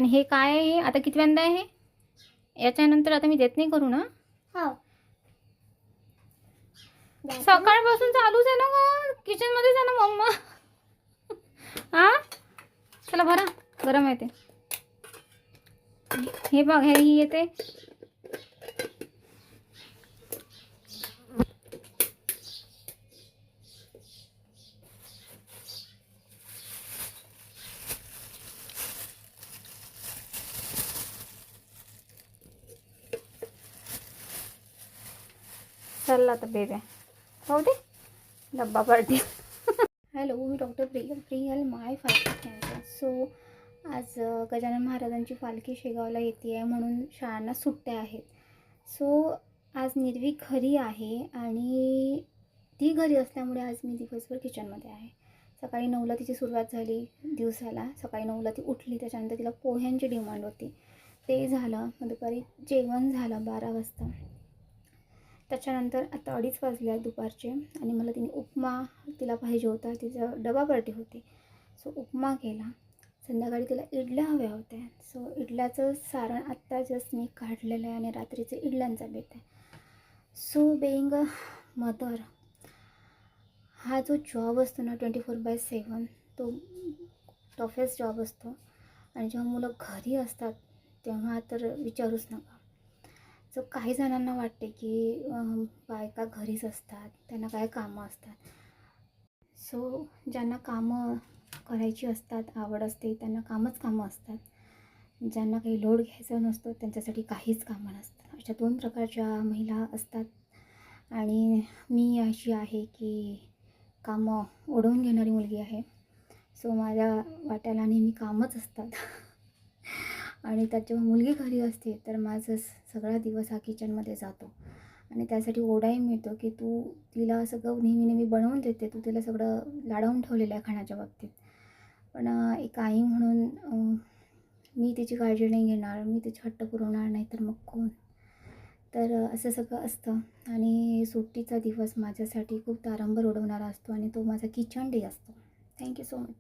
हे काय आहे? हे आता कितव्यांदा आहे? याच्यानंतर आता मी देत नाही करू ना? हो. सकाळपासून चालूच आहे ना गं, किचन मध्ये जा ना मम्मा. हा चला भरा, गरम आहे ते. हे बघ, हे येते. चल आता बेबी हो दे डब्बा पार्टी. हॅलो, मी डॉक्टर प्रियल माय फाल्की कॅन्सर. सो आज गजानन महाराजांची पालखी शेगावला येते आहे म्हणून शाळांना सुट्ट्या आहेत. सो आज निर्वी घरी आहे आणि ती घरी असल्यामुळे आज मी दिवसभर किचनमध्ये आहे. सकाळी 9ला तिची सुरुवात झाली दिवसाला. सकाळी 9ला ती उठली, त्याच्यानंतर तिला पोह्यांची डिमांड होती, ते झालं. मग दुपारी जेवण झालं 12 वाजता. त्याच्यानंतर आता 2:30 वाजले आहेत दुपारचे आणि मला तिने उपमा तिला पाहिजे होता, तिचा डबा पार्टी होती. सो उपमा केला. संध्याकाळी तिला इडल्या हव्या होत्या. सो इडल्याचं सारण आत्ता जस्ट मी काढलेलं आहे आणि रात्रीचं इडल्यांचा बेत आहे. सो बेईंग अ मदर, हा जो जॉब असतो ना 24/7, तो टफेस्ट जॉब असतो. आणि जेव्हा मुलं घरी असतात तेव्हा तर विचारूच नका. सो काही जणांना वाटते की बायका घरीच असतात, त्यांना काय कामं असतात. सो ज्यांना कामं करायची असतात, आवड असते, त्यांना कामं असतात. ज्यांना काही लोड घ्यायचा नसतो त्यांच्यासाठी काहीच कामं नसतात. अशा 2 प्रकारच्या महिला असतात. आणि मी अशी आहे की कामं ओढवून घेणारी मुलगी आहे. सो माझ्या वाट्याला नेहमी कामच असतात. आणि त्यात जेव्हा मुलगी घरी असते तर माझं सगळा दिवस हा किचनमध्ये जातो. आणि त्यासाठी ओरडाही मिळतो की तू तिला सगळं नेहमी बनवून देते, तू तिला सगळं लाडावून ठेवलेलं आहे खाण्याच्या बाबतीत. पण एक आई म्हणून मी तिची काळजी नाही घेणार, मी तिची हट्ट पुरवणार नाही तर मग कोण. तर असं सगळं असतं. आणि सुट्टीचा दिवस माझ्यासाठी खूप तारंबळ उडवणारा असतो आणि तो माझा किचन डे असतो. Thank you so much.